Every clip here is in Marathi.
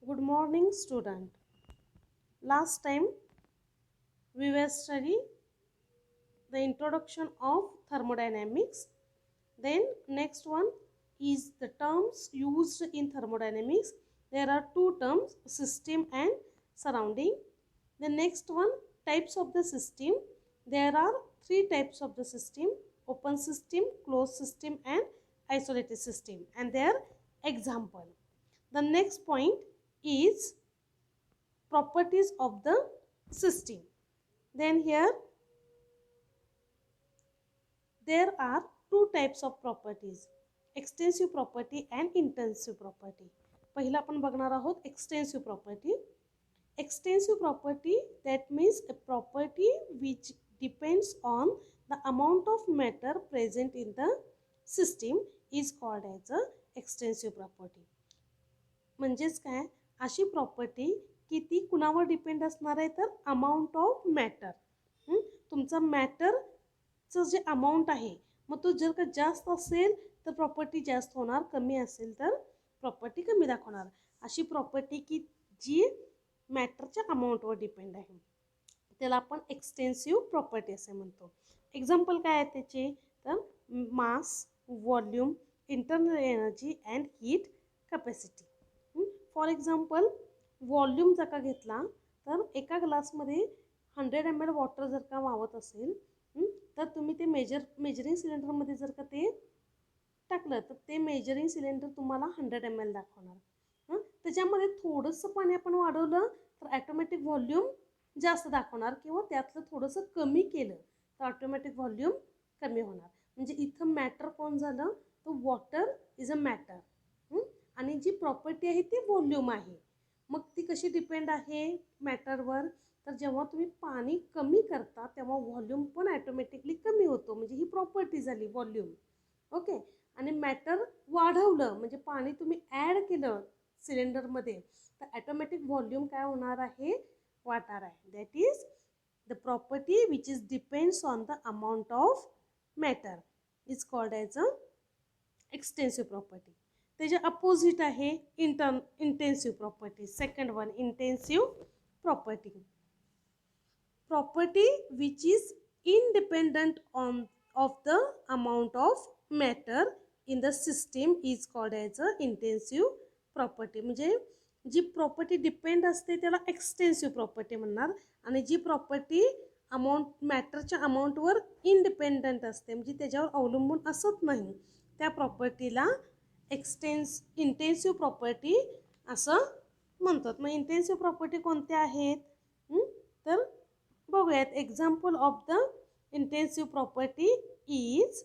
Good morning, student. Last time we were studying the introduction of thermodynamics. Then next one is the terms used in thermodynamics. There are two terms, system and surrounding. The next one, types of the system. There are three types of the system: open system, closed system and isolated system, and their example. The next point is properties of the system. Then here there are two types of properties, extensive property and intensive property. पहिला आपण बघणार आहोत extensive property. Extensive property, that means a property which depends on the amount of matter present in the system is called as a extensive property. म्हणजेच काय, अशी प्रॉपर्टी की ती कुणावर डिपेंड असणार आहे तर अमाऊंट ऑफ मॅटर. तुमचा मॅटरचं जे अमाऊंट आहे मग तो जर का जास्त असेल तर प्रॉपर्टी जास्त होणार, कमी असेल तर प्रॉपर्टी कमी दाखवणार. अशी प्रॉपर्टी की जी मॅटरच्या अमाऊंटवर डिपेंड आहे त्याला आपण एक्सटेन्सिव्ह प्रॉपर्टी असे म्हणतो. एक्झाम्पल काय आहे त्याचे तर mass, volume, internal energy and heat capacity. For example volume जर का घेतला तर एका ग्लासमध्ये 100 ml वॉटर जर का वावत असेल तर तुम्ही ते मेजरिंग सिलेंडरमध्ये जर का ते टाकलं तर ते मेजरिंग सिलेंडर तुम्हाला 100 ml दाखवणार. त्याच्यामध्ये थोडंसं पाणी आपण वाढवलं तर ॲटोमॅटिक व्हॉल्यूम जास्त दाखवणार, किंवा त्यातलं थोडंसं कमी केलं तर ऑटोमॅटिक व्हॉल्यूम कमी होणार. म्हणजे इथं मॅटर कोण झालं तर वॉटर इज अ मॅटर, आणि जी प्रॉपर्टी आहे ती व्हॉल्यूम आहे. मग ती कशी डिपेंड आहे मॅटरवर तर जेव्हा तुम्ही पाणी कमी करता तेव्हा व्हॉल्यूम पण ॲटोमॅटिकली कमी होतो, म्हणजे ही प्रॉपर्टी झाली व्हॉल्यूम. ओके. आणि मॅटर वाढवलं म्हणजे पाणी तुम्ही ॲड केलं सिलेंडरमध्ये तर ॲटोमॅटिक व्हॉल्यूम काय होणार आहे, वाढणार आहे. That is the property which is depends on the amount of matter is called as a extensive property. त्याच्या अपोजिट आहे intensive property. Second one, intensive property. Property which is independent of the amount of matter in the system is called as a intensive property. म्हणजे जी प्रॉपर्टी डिपेंड असते त्याला एक्सटेन्सिव्ह प्रॉपर्टी म्हणणार, आणि जी प्रॉपर्टी मॅटरच्या अमाऊंटवर इंडिपेंडंट असते म्हणजे त्याच्यावर अवलंबून असत नाही त्या प्रॉपर्टीला इंटेन्सिव्ह प्रॉपर्टी असं म्हणतात. मग इंटेन्सिव्ह प्रॉपर्टी कोणत्या आहेत तर बघूयात. Example of the intensive property is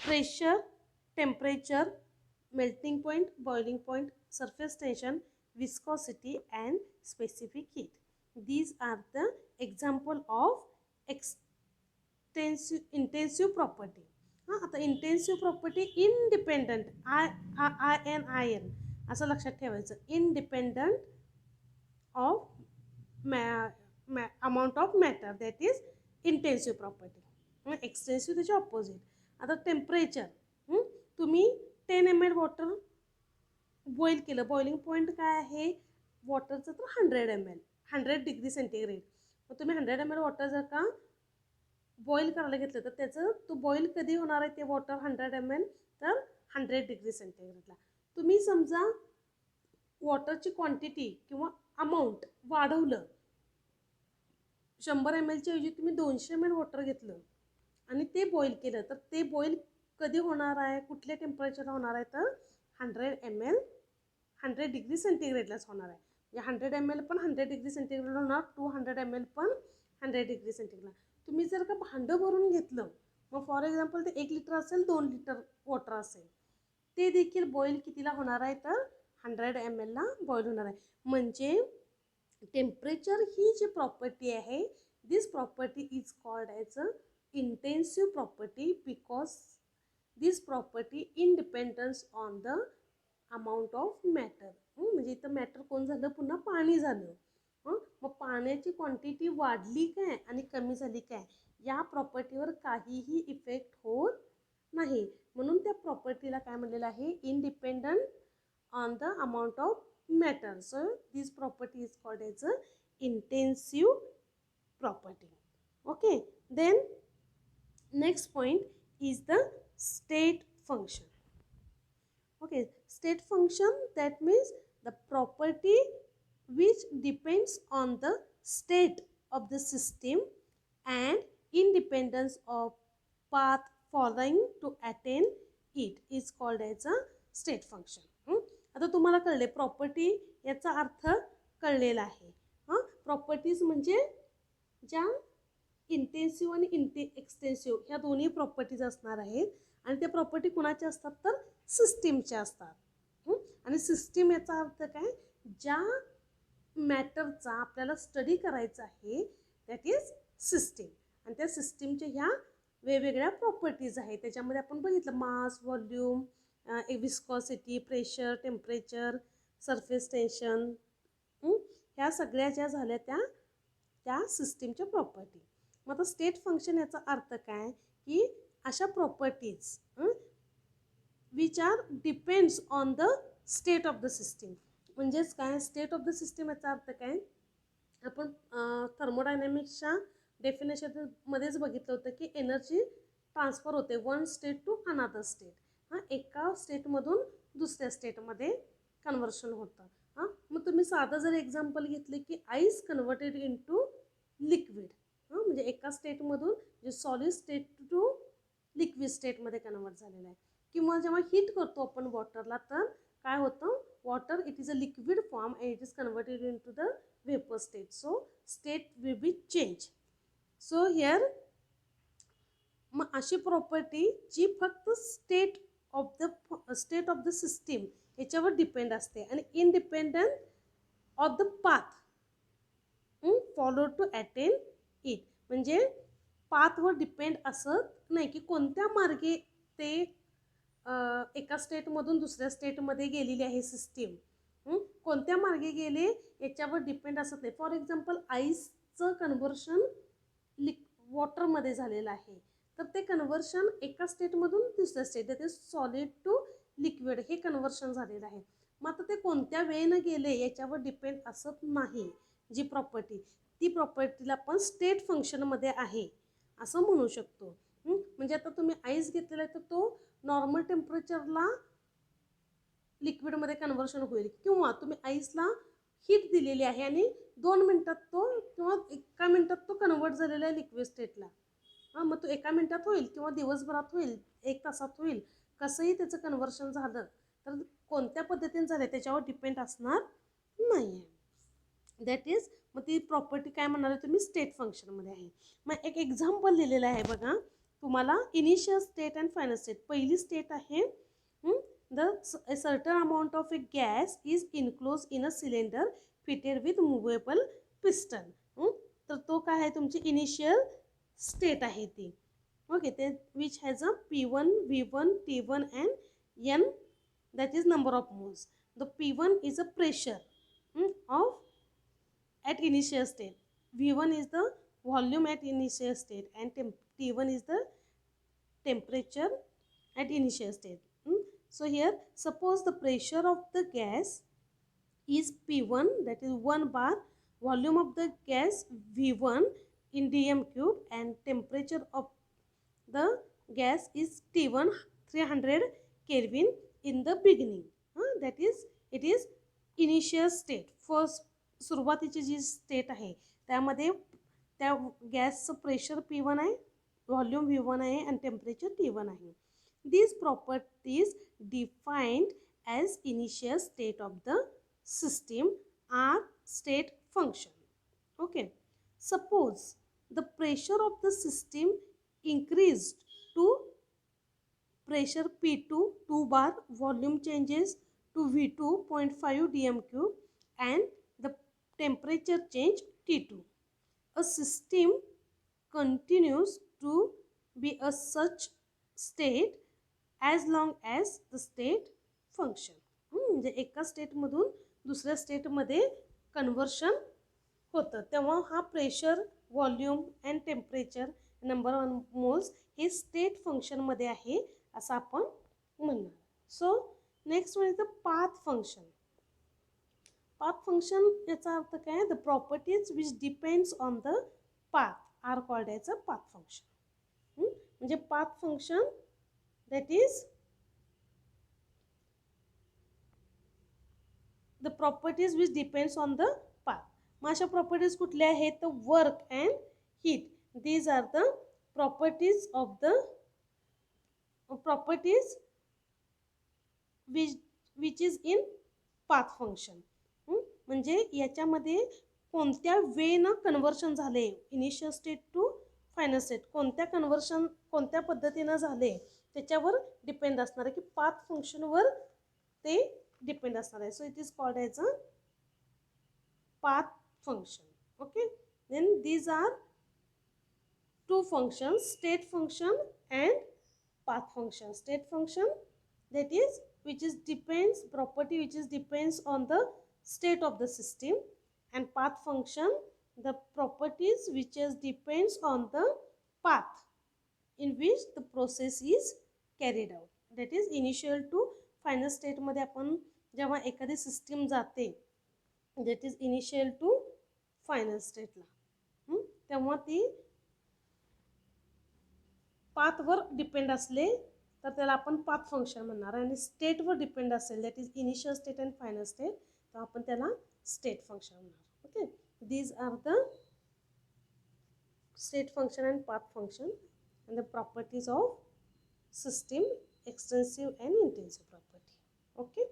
pressure, temperature, melting point, boiling point, surface tension, viscosity and specific heat. These are the example of intensive property. आता इंटेन्सिव्ह प्रॉपर्टी इंडिपेंडंट IN असं लक्षात ठेवायचं. Independent of amount of matter, that is intensive property. Extensive त्याच्या ऑपोजिट. आता टेम्परेचर, तुम्ही 10 ml वॉटर बॉईल केलं, बॉइलिंग पॉईंट काय आहे वॉटरचं तर 100 ml, 100 डिग्री सेंटीग्रेड. मग तुम्ही 100 ml वॉटर जर का बॉईल करायला घेतलं तर त्याचं तो बॉईल कधी होणार आहे ते वॉटर 100 ml तर 100 डिग्री सेंटीग्रेडला. तुम्ही समजा वॉटरची क्वांटिटी किंवा अमाऊंट वाढवलं, 100 ml च्या ऐवजी तुम्ही 200 ml वॉटर घेतलं आणि ते बॉईल केलं तर ते बॉईल कधी होणार आहे, कुठल्या टेम्परेचरला होणार आहे तर 100 ml 100 डिग्री सेंटीग्रेडलाच होणार आहे. म्हणजे 100 ml पण 100 डिग्री सेंटीग्रेड होणार, 200 ml पण 100 डिग्री सेंटीग्रेड. तुम्ही जर का भांडं भरून घेतलं, मग फॉर एक्झाम्पल ते 1 लिटर असेल, 2 लिटर वॉटर असेल, ते देखील बॉईल कितीला होणार आहे तर 100 ml ला बॉईल होणार आहे. म्हणजे टेम्परेचर ही जी प्रॉपर्टी आहे, this property is called as a intensive property because this property independence on the amount of matter. म्हणजे इथं मॅटर कोण झालं, पुन्हा पाणी झालं. मग पाण्याची क्वांटिटी वाढली काय आणि कमी झाली काय या प्रॉपर्टीवर काहीही इफेक्ट होत नाही. म्हणून त्या प्रॉपर्टीला काय म्हणलेलं आहे, independent on the amount of matter. So this property is called as a intensive property. Okay, then next point is the state function. Okay, state function, that means the property which depends on the state of the system and independence of path following to attain it is called as a state function. आता तुम्हाला कळले प्रॉपर्टी याचा अर्थ कळलेला आहे. प्रॉपर्टीज म्हणजे ज्या इंटेन्सिव्ह आणि एक्सटेन्सिव्ह ह्या दोन्ही प्रॉपर्टीज असणार आहेत आणि त्या प्रॉपर्टी कुणाच्या असतात तर सिस्टीमच्या असतात. आणि सिस्टीम याचा अर्थ काय, ज्या मॅटरचा आपल्याला स्टडी करायचा आहे दॅट इज सिस्टीम. आणि त्या सिस्टीमच्या ह्या वेगवेगळ्या प्रॉपर्टीज आहेत. त्याच्यामध्ये आपण बघितलं mass, volume, viscosity, pressure, temperature, surface tension, ह्या सगळ्या ज्या झाल्या त्या सिस्टीमच्या प्रॉपर्टी. मग आता स्टेट फंक्शन याचा अर्थ काय की अशा properties which are depends on the state of the system. म्हणजेच काय स्टेट ऑफ द सिस्टीम याचा अर्थ काय, आपण थर्मोडायनॅमिक्सच्या डेफिनेशनमध्येच बघितलं होतं की एनर्जी ट्रान्सफर होते one state to another state. एका स्टेटमधून दुसऱ्या स्टेटमध्ये कन्वर्शन होतं. मग तुम्ही साधं जर एक्झाम्पल घेतले की आईस कन्वर्टेड इनटू लिक्विड, म्हणजे एका स्टेटमधून जे सॉलिड स्टेट टू लिक्विड स्टेटमध्ये कन्वर्ट झालेलं आहे. किंवा जेव्हा हीट करतो आपण वॉटरला तर काय होतं, water it is a liquid form and it is converted into the vapour state. So state will be change. So here मग अशी प्रॉपर्टी जी फक्त स्टेट ऑफ द सिस्टीम याच्यावर डिपेंड असते आणि independent of the path follow to attain it. म्हणजे पाथवर डिपेंड असत नाही की कोणत्या मार्गे ते एका स्टेटमधून दुसऱ्या स्टेटमध्ये गेलेली आहे सिस्टीम, कोणत्या मार्गे गेले याच्यावर डिपेंड असत नाही. फॉर एक्झाम्पल आईसचं कन्व्हर्शन वॉटरमध्ये झालेलं आहे तर ते कन्व्हर्शन एका स्टेटमधून दुसऱ्या state that is solid to liquid हे कन्व्हर्शन झालेलं आहे. मग आता ते कोणत्या वेळेनं गेले याच्यावर डिपेंड असत नाही. जी प्रॉपर्टी ती प्रॉपर्टीला आपण स्टेट फंक्शनमध्ये आहे असं म्हणू शकतो. म्हणजे आता तुम्ही आईस घेतलेला आहे तर तो नॉर्मल टेम्परेचरला लिक्विडमध्ये कन्व्हर्शन होईल, किंवा तुम्ही आईसला हीट दिलेली आहे आणि 2 मिनटात तो किंवा 1 मिनटात तो कन्वर्ट झालेला आहे लिक्विड स्टेटला. मग तो 1 मिनटात होईल किंवा दिवसभरात होईल, 1 तासात होईल, कसंही त्याचं कन्व्हर्शन झालं तर कोणत्या पद्धतीने झालं त्याच्यावर डिपेंड असणार नाही आहे. दॅट इज मग ती प्रॉपर्टी काय म्हणाले तुम्ही स्टेट फंक्शनमध्ये आहे. मग एक एक्झाम्पल लिहिलेलं आहे बघा तुम्हाला, initial state and final state. पहिली स्टेट आहे a certain amount of a gas is enclosed in a cylinder fitted with movable piston. तर तो काय आहे तुमची इनिशियल स्टेट आहे ती. ओके, ते which has a P1, V1, T1 and N, that is number of moles. The P1 is a pressure at initial state, V1 is the volume at initial state and T1 is the temperature at initial state. So here suppose the pressure of the gas is P1, that is 1 bar, volume of the gas V1 in dm cube and temperature of the gas is T1 300 Kelvin in the beginning. That is it is initial state. First सुरुवातीची जी स्टेट आहे त्यामध्ये त्या गॅसचं प्रेशर P1 आहे, व्हॉल्यूम V1 आहे आणि टेम्परेचर T1 आहे. These properties defined as initial state of the system are state function. Okay, suppose the pressure of the system increased to pressure P2 2 bar, volume changes to V2 0.5 dm cube and the temperature change T2. A system continues to be a such state as long as the state function. म्हणजे एका स्टेटमधून दुसऱ्या स्टेटमध्ये कन्व्हर्शन होतं तेव्हा हा pressure, volume and temperature, number of moles हे स्टेट फंक्शनमध्ये आहे असं आपण म्हणणार. So next one is the path function. Path function याचा अर्थ काय, the properties which depends on the path are called as a path function. म्हणजे path function that is the properties which depends on the path. मग अशा प्रॉपर्टीज कुठल्या आहेत, तर work and heat. These are the properties of the properties which is in path function. म्हणजे याच्यामध्ये कोणत्या वेनं कन्वर्शन झाले initial state to final state, कोणत्या कन्वर्शन कोणत्या पद्धतीनं झाले त्याच्यावर डिपेंड असणार आहे, की पाथ फंक्शनवर ते डिपेंड असणार आहे. So it is called as a path function. Okay, then these are two functions, state function and path function. State function that is which is depends property which is depends on the state of the system, and path function the properties which is depends on the path in which the process is carried out. That is initial to final state मध्ये आपण जेव्हा एखादी सिस्टीम जाते that is initial to final state ला, तेव्हा ती पाथवर डिपेंड असले तर त्याला आपण पाथ फंक्शन म्हणणार, आणि स्टेटवर डिपेंड असेल that is initial state and final state तर आपण त्याला स्टेट फंक्शन म्हणणार. Okay, these are the state function and path function and the properties of system, extensive and intensive property. Okay.